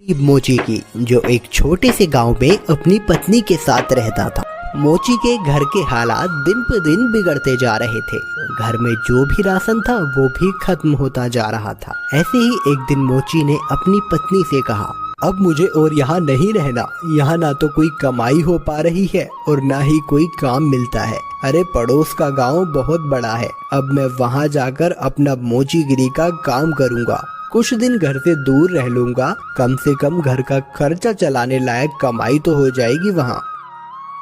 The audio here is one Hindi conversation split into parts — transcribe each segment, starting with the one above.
गरीब मोची की, जो एक छोटे से गांव में अपनी पत्नी के साथ रहता था। मोची के घर के हालात दिन पर दिन बिगड़ते जा रहे थे। घर में जो भी राशन था वो भी खत्म होता जा रहा था। ऐसे ही एक दिन मोची ने अपनी पत्नी से कहा, अब मुझे और यहाँ नहीं रहना। यहाँ ना तो कोई कमाई हो पा रही है और ना ही कोई काम मिलता है। अरे पड़ोस का गांव बहुत बड़ा है, अब मैं वहाँ जाकर अपना मोचीगिरी का काम करूँगा। कुछ दिन घर से दूर रह लूंगा, कम से कम घर का खर्चा चलाने लायक कमाई तो हो जाएगी वहाँ।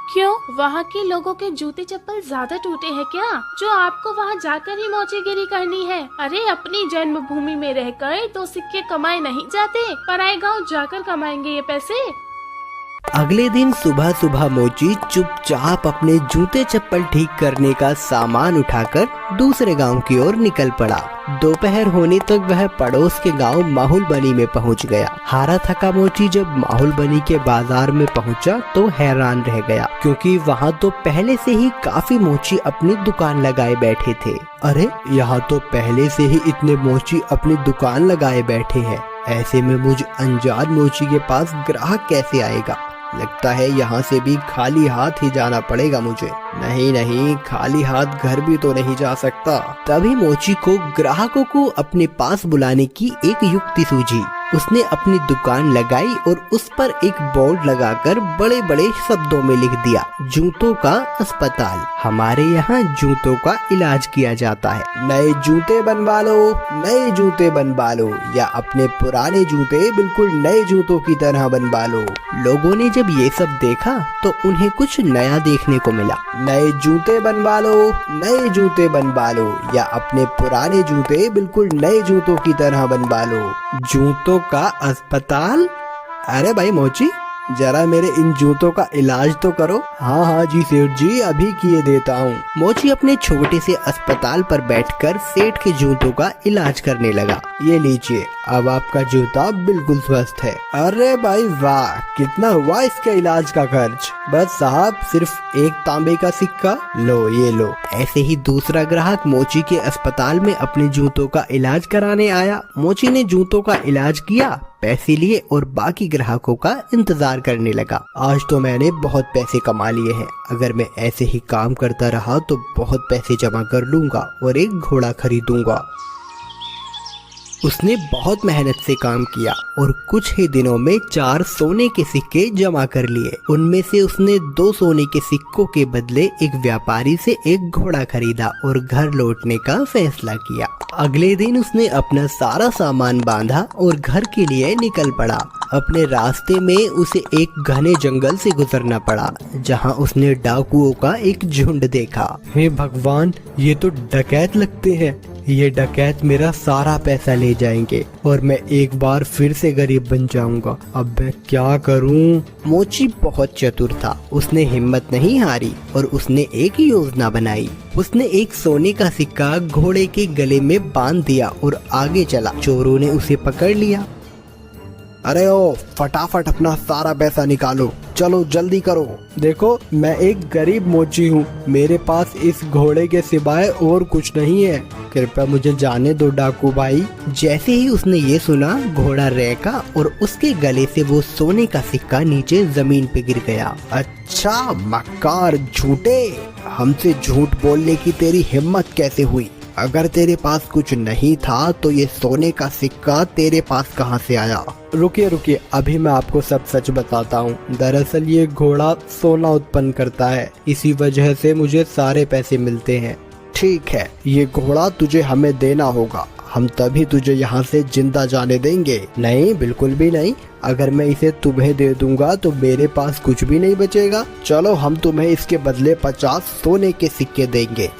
क्यों, वहाँ के लोगों के जूते चप्पल ज्यादा टूटे हैं क्या, जो आपको वहाँ जाकर ही मोचीगिरी करनी है? अरे अपनी जन्मभूमि में रहकर तो सिक्के कमाए नहीं जाते, पराए गांव जाकर कमाएंगे ये पैसे। अगले दिन सुबह सुबह मोची चुपचाप अपने जूते चप्पल ठीक करने का सामान उठाकर दूसरे गांव की ओर निकल पड़ा। दोपहर होने तक वह पड़ोस के गांव माहुल बनी में पहुंच गया। हारा थका मोची जब माहुल बनी के बाजार में पहुंचा तो हैरान रह गया, क्योंकि वहां तो पहले से ही काफी मोची अपनी दुकान लगाए बैठे थे। अरे यहाँ तो पहले से ही इतने मोची अपनी दुकान लगाए बैठे हैं। ऐसे में मुझ अनजान मोची के पास ग्राहक कैसे आएगा? लगता है यहाँ से भी खाली हाथ ही जाना पड़ेगा मुझे। नहीं, खाली हाथ घर भी तो नहीं जा सकता। तभी मोची को ग्राहकों को अपने पास बुलाने की एक युक्ति सूझी। उसने अपनी दुकान लगाई और उस पर एक बोर्ड लगाकर बड़े बड़े शब्दों में लिख दिया, जूतों का अस्पताल। हमारे यहाँ जूतों का इलाज किया जाता है। नए जूते बनवा लो, नए जूते बनवा लो, या अपने पुराने जूते बिल्कुल नए जूतों की तरह बनवा लो। लोगों ने जब ये सब देखा तो उन्हें कुछ नया देखने को मिला। नए जूते बनवा लो, नए जूते बनवा लो, या अपने पुराने जूते बिल्कुल नए जूतों की तरह बनवा लो। जूतों का अस्पताल? अरे भाई मोची, जरा मेरे इन जूतों का इलाज तो करो। हाँ जी सेठ जी, अभी किए देता हूँ। मोची अपने छोटे से अस्पताल पर बैठकर सेठ के जूतों का इलाज करने लगा। ये लीजिए, अब आपका जूता बिल्कुल स्वस्थ है। अरे भाई वाह, कितना हुआ इसके इलाज का खर्च? बस साहब, सिर्फ एक तांबे का सिक्का। लो ये लो। ऐसे ही दूसरा ग्राहक मोची के अस्पताल में अपने जूतों का इलाज कराने आया। मोची ने जूतों का इलाज किया, पैसे लिए और बाकी ग्राहकों का इंतजार करने लगा। आज तो मैंने बहुत पैसे कमा लिए हैं। अगर मैं ऐसे ही काम करता रहा तो बहुत पैसे जमा कर लूंगा और एक घोड़ा खरीदूंगा। उसने बहुत मेहनत से काम किया और कुछ ही दिनों में 4 सोने के सिक्के जमा कर लिए। उनमें से उसने 2 सोने के सिक्कों के बदले एक व्यापारी से एक घोड़ा खरीदा और घर लौटने का फैसला किया। अगले दिन उसने अपना सारा सामान बांधा और घर के लिए निकल पड़ा। अपने रास्ते में उसे एक घने जंगल से गुजरना पड़ा, जहां उसने डाकुओं का एक झुंड देखा। हे भगवान, ये तो डकैत लगते हैं। ये डकैत मेरा सारा पैसा ले जाएंगे और मैं एक बार फिर से गरीब बन जाऊंगा। अब मैं क्या करूं? मोची बहुत चतुर था। उसने हिम्मत नहीं हारी और उसने एक योजना बनाई। उसने एक सोने का सिक्का घोड़े के गले में बांध दिया और आगे चला। चोरों ने उसे पकड़ लिया। अरे ओ, फटाफट अपना सारा पैसा निकालो, चलो जल्दी करो। देखो, मैं एक गरीब मोची हूँ, मेरे पास इस घोड़े के सिवाय और कुछ नहीं है। कृपया मुझे जाने दो डाकू भाई। जैसे ही उसने ये सुना, घोड़ा रेका और उसके गले से वो सोने का सिक्का नीचे जमीन पे गिर गया। अच्छा मक्कार झूठे, हमसे झूठ बोलने की तेरी हिम्मत कैसे हुई? अगर तेरे पास कुछ नहीं था तो ये सोने का सिक्का तेरे पास कहाँ से आया? रुकिए, अभी मैं आपको सब सच बताता हूँ। दरअसल ये घोड़ा सोना उत्पन्न करता है, इसी वजह से मुझे सारे पैसे मिलते हैं। ठीक है, ये घोड़ा तुझे हमें देना होगा, हम तभी तुझे यहाँ से जिंदा जाने देंगे। नहीं, बिल्कुल भी नहीं। अगर मैं इसे तुम्हें दे दूंगा तो मेरे पास कुछ भी नहीं बचेगा। चलो, हम तुम्हें इसके बदले 50 सोने के सिक्के देंगे।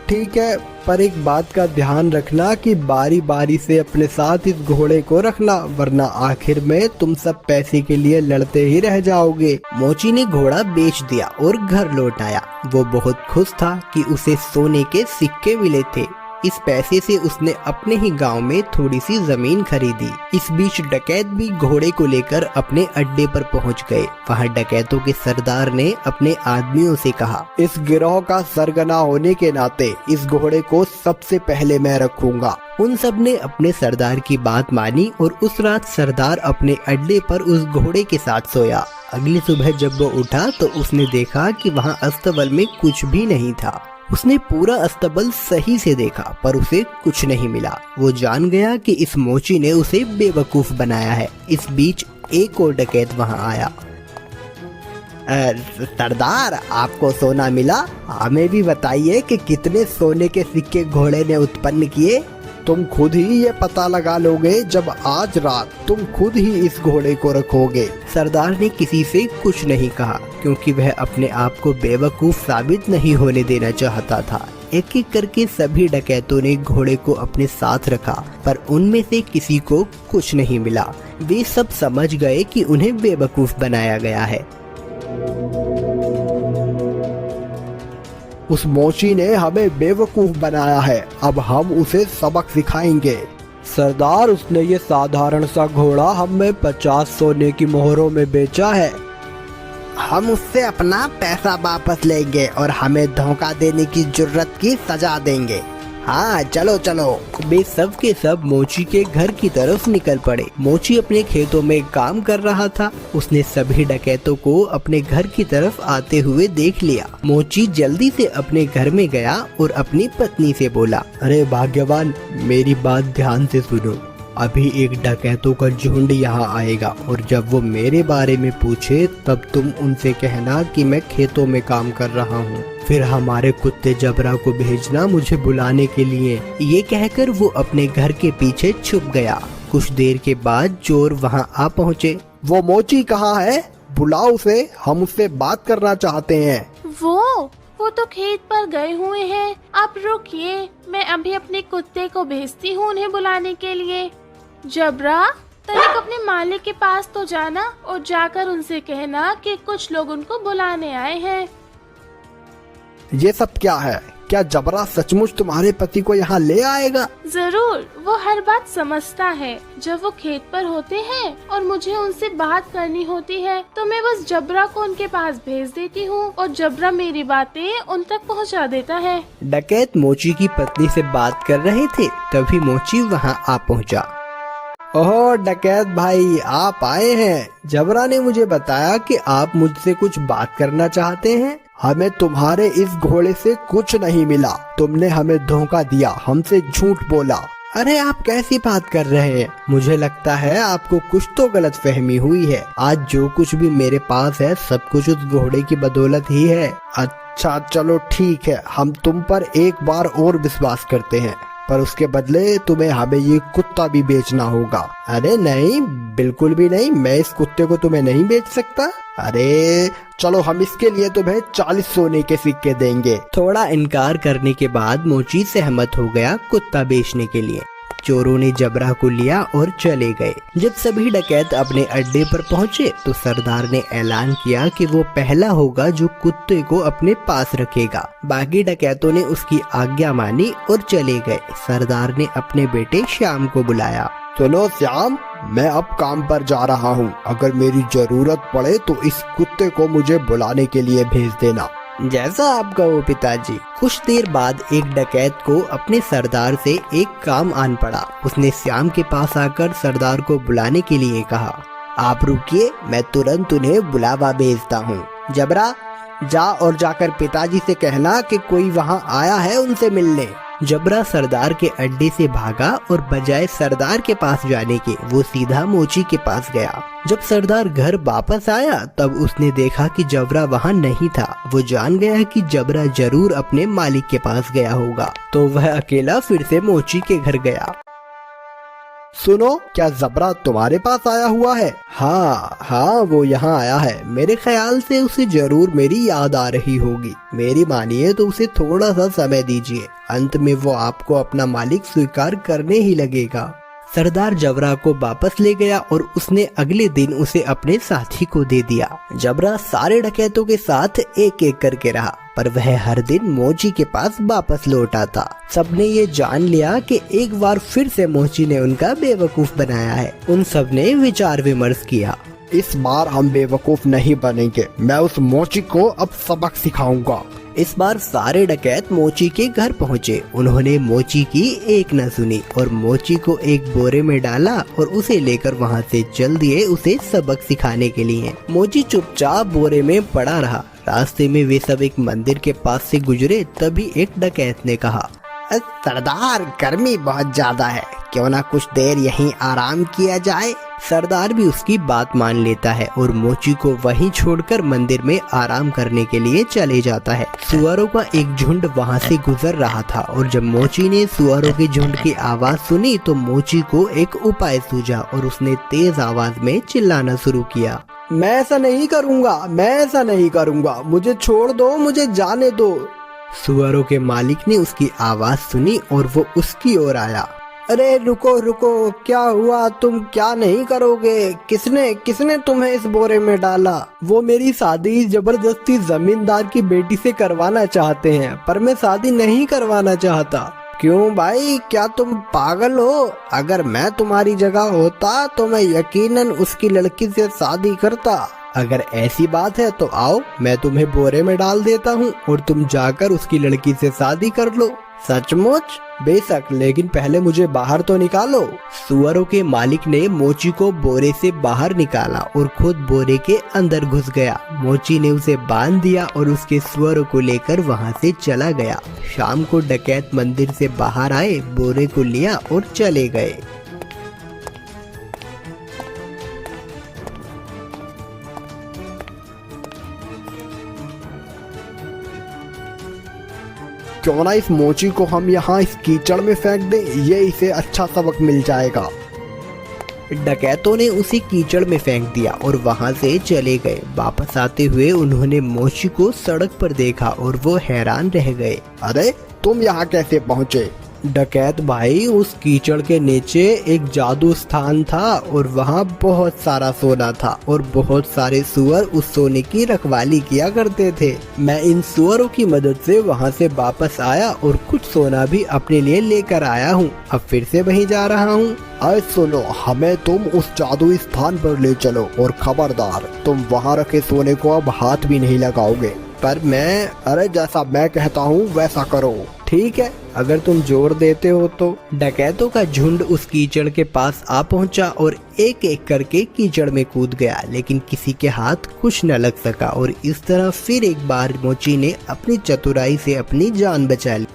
ठीक है, पर एक बात का ध्यान रखना कि बारी बारी से अपने साथ इस घोड़े को रखना, वरना आखिर में तुम सब पैसे के लिए लड़ते ही रह जाओगे। मोची ने घोड़ा बेच दिया और घर लौट आया। वो बहुत खुश था कि उसे सोने के सिक्के मिले थे। इस पैसे से उसने अपने ही गांव में थोड़ी सी जमीन खरीदी। इस बीच डकैत भी घोड़े को लेकर अपने अड्डे पर पहुंच गए। वहां डकैतों के सरदार ने अपने आदमियों से कहा, इस गिरोह का सरगना होने के नाते इस घोड़े को सबसे पहले मैं रखूंगा। उन सब ने अपने सरदार की बात मानी और उस रात सरदार अपने अड्डे पर उस घोड़े के साथ सोया। अगली सुबह जब वो उठा तो उसने देखा कि वहाँ अस्तबल में कुछ भी नहीं था। उसने पूरा अस्तबल सही से देखा पर उसे कुछ नहीं मिला। वो जान गया कि इस मोची ने उसे बेवकूफ बनाया है। इस बीच एक और डकैत वहाँ आया। सरदार, आपको सोना मिला? हमें भी बताइए कि कितने सोने के सिक्के घोड़े ने उत्पन्न किए। तुम खुद ही ये पता लगा लोगे जब आज रात तुम खुद ही इस घोड़े को रखोगे। सरदार ने किसी से कुछ नहीं कहा क्योंकि वह अपने आप को बेवकूफ साबित नहीं होने देना चाहता था। एक एक करके सभी डकैतों ने घोड़े को अपने साथ रखा पर उनमें से किसी को कुछ नहीं मिला। वे सब समझ गए कि उन्हें बेवकूफ बनाया गया है। उस मोची ने हमें बेवकूफ बनाया है, अब हम उसे सबक सिखाएंगे। सरदार, उसने ये साधारण सा घोड़ा हमें 50 सोने की मोहरों में बेचा है। हम उससे अपना पैसा वापस लेंगे और हमें धोखा देने की जुर्रत की सजा देंगे। हाँ, चलो चलो। वे सब के सब मोची के घर की तरफ निकल पड़े। मोची अपने खेतों में काम कर रहा था। उसने सभी डकैतों को अपने घर की तरफ आते हुए देख लिया। मोची जल्दी से अपने घर में गया और अपनी पत्नी से बोला, अरे भाग्यवान, मेरी बात ध्यान से सुनो। अभी एक डकैतों का झुंड यहाँ आएगा और जब वो मेरे बारे में पूछे तब तुम उनसे कहना कि मैं खेतों में काम कर रहा हूँ। फिर हमारे कुत्ते जबरा को भेजना मुझे बुलाने के लिए। ये कहकर वो अपने घर के पीछे छुप गया। कुछ देर के बाद चोर वहाँ आ पहुँचे। वो मोची कहाँ है? बुलाओ उसे, हम उससे बात करना चाहते हैं। वो तो खेत पर गए हुए हैं। आप रुकिए, मैं अभी अपने कुत्ते को भेजती हूँ उन्हें बुलाने के लिए। जबरा, तनिक अपने मालिक के पास तो जाना और जाकर उनसे कहना कि कुछ लोग उनको बुलाने आए हैं। ये सब क्या है? क्या जबरा सचमुच तुम्हारे पति को यहाँ ले आएगा? जरूर, वो हर बात समझता है। जब वो खेत पर होते हैं और मुझे उनसे बात करनी होती है तो मैं बस जबरा को उनके पास भेज देती हूँ और जबरा मेरी बातें उन तक पहुँचा देता है। डकैत मोची की पत्नी से बात कर रहे थे, तभी मोची वहाँ आ पहुँचा। ओह डकैत भाई, आप आए हैं। जबरा ने मुझे बताया कि आप मुझसे कुछ बात करना चाहते हैं। हमें तुम्हारे इस घोड़े से कुछ नहीं मिला। तुमने हमें धोखा दिया, हमसे झूठ बोला। अरे आप कैसी बात कर रहे हैं? मुझे लगता है आपको कुछ तो गलतफहमी हुई है। आज जो कुछ भी मेरे पास है सब कुछ उस घोड़े की बदौलत ही है। अच्छा चलो ठीक है, हम तुम पर एक बार और विश्वास करते हैं, पर उसके बदले तुम्हें हमें ये कुत्ता भी बेचना होगा। अरे नहीं, बिल्कुल भी नहीं, मैं इस कुत्ते को तुम्हें नहीं बेच सकता। अरे चलो, हम इसके लिए तुम्हें 40 सोने के सिक्के देंगे। थोड़ा इनकार करने के बाद मोची सहमत हो गया कुत्ता बेचने के लिए। चोरों ने जबरा को लिया और चले गए। जब सभी डकैत अपने अड्डे पर पहुंचे तो सरदार ने ऐलान किया कि वो पहला होगा जो कुत्ते को अपने पास रखेगा। बाकी डकैतों ने उसकी आज्ञा मानी और चले गए। सरदार ने अपने बेटे श्याम को बुलाया। सुनो श्याम, मैं अब काम पर जा रहा हूँ। अगर मेरी जरूरत पड़े तो इस कुत्ते को मुझे बुलाने के लिए भेज देना। जैसा आप कहो पिताजी। कुछ देर बाद एक डकैत को अपने सरदार से एक काम आन पड़ा। उसने श्याम के पास आकर सरदार को बुलाने के लिए कहा, आप रुकिए, मैं तुरंत उन्हें बुलावा भेजता हूँ। जबरा, जा और जाकर पिताजी से कहना कि कोई वहाँ आया है उनसे मिलने। जबरा सरदार के अड्डे से भागा और बजाय सरदार के पास जाने के वो सीधा मोची के पास गया। जब सरदार घर वापस आया तब उसने देखा कि जबरा वहाँ नहीं था। वो जान गया कि जबरा जरूर अपने मालिक के पास गया होगा, तो वह अकेला फिर से मोची के घर गया। सुनो, क्या जबरा तुम्हारे पास आया हुआ है? हाँ, वो यहाँ आया है। मेरे ख्याल से उसे जरूर मेरी याद आ रही होगी। मेरी मानिए तो उसे थोड़ा सा समय दीजिए, अंत में वो आपको अपना मालिक स्वीकार करने ही लगेगा। सरदार जबरा को वापस ले गया और उसने अगले दिन उसे अपने साथी को दे दिया। जबरा सारे डकैतों के साथ एक एक करके रहा, पर वह हर दिन मोची के पास वापस लौट आता। सबने ये जान लिया कि एक बार फिर से मोची ने उनका बेवकूफ बनाया है। उन सब ने विचार विमर्श किया। इस बार हम बेवकूफ नहीं बनेंगे। मैं उस मोची को अब सबक सिखाऊंगा। इस बार सारे डकैत मोची के घर पहुँचे। उन्होंने मोची की एक न सुनी और मोची को एक बोरे में डाला और उसे लेकर वहाँ से चल दिए उसे सबक सिखाने के लिए। मोची चुपचाप बोरे में पड़ा रहा। रास्ते में वे सब एक मंदिर के पास से गुजरे, तभी एक डकैत ने कहा, सरदार गर्मी बहुत ज्यादा है, क्यों ना कुछ देर यहीं आराम किया जाए। सरदार भी उसकी बात मान लेता है और मोची को वहीं छोड़कर मंदिर में आराम करने के लिए चले जाता है। सुअरों का एक झुंड वहां से गुजर रहा था और जब मोची ने सुअरों के झुंड की आवाज सुनी तो मोची को एक उपाय सूझा और उसने तेज आवाज में चिल्लाना शुरू किया, मैं ऐसा नहीं करूँगा, मैं ऐसा नहीं करूँगा, मुझे छोड़ दो, मुझे जाने दो। सुअरों के मालिक ने उसकी आवाज सुनी और वो उसकी ओर आया। अरे रुको रुको, क्या हुआ, तुम क्या नहीं करोगे? किसने तुम्हें इस बोरे में डाला? वो मेरी शादी जबरदस्ती जमींदार की बेटी से करवाना चाहते हैं, पर मैं शादी नहीं करवाना चाहता। क्यों भाई, क्या तुम पागल हो? अगर मैं तुम्हारी जगह होता तो मैं यकीनन उसकी लड़की से शादी करता। अगर ऐसी बात है तो आओ, मैं तुम्हें बोरे में डाल देता हूँ और तुम जाकर उसकी लड़की से शादी कर लो। सचमुच? बेशक, लेकिन पहले मुझे बाहर तो निकालो। सुअरों के मालिक ने मोची को बोरे से बाहर निकाला और खुद बोरे के अंदर घुस गया। मोची ने उसे बांध दिया और उसके सुअरों को लेकर वहां से चला गया। शाम को डकैत मंदिर से बाहर आए, बोरे को लिया और चले गए। क्यों ना इस मोची को हम यहाँ इस कीचड़ में फेंक दें, ये इसे अच्छा सबक मिल जाएगा। डकैतों ने उसे कीचड़ में फेंक दिया और वहां से चले गए। वापस आते हुए उन्होंने मोची को सड़क पर देखा और वो हैरान रह गए। अरे तुम यहाँ कैसे पहुँचे? डकैत भाई, उस कीचड़ के नीचे एक जादू स्थान था और वहाँ बहुत सारा सोना था और बहुत सारे सुअर उस सोने की रखवाली किया करते थे। मैं इन सुअरों की मदद से वहाँ से वापस आया और कुछ सोना भी अपने लिए लेकर आया हूँ। अब फिर से वहीं जा रहा हूँ। अरे सुनो, हमें तुम उस जादुई स्थान पर ले चलो और खबरदार, तुम वहाँ रखे सोने को अब हाथ भी नहीं लगाओगे। पर मैं, अरे जैसा मैं कहता हूँ वैसा करो। ठीक है, अगर तुम जोर देते हो तो। डकैतों का झुंड उस कीचड़ के पास आ पहुंचा और एक एक करके कीचड़ में कूद गया, लेकिन किसी के हाथ कुछ न लग सका और इस तरह फिर एक बार मोची ने अपनी चतुराई से अपनी जान बचा ली।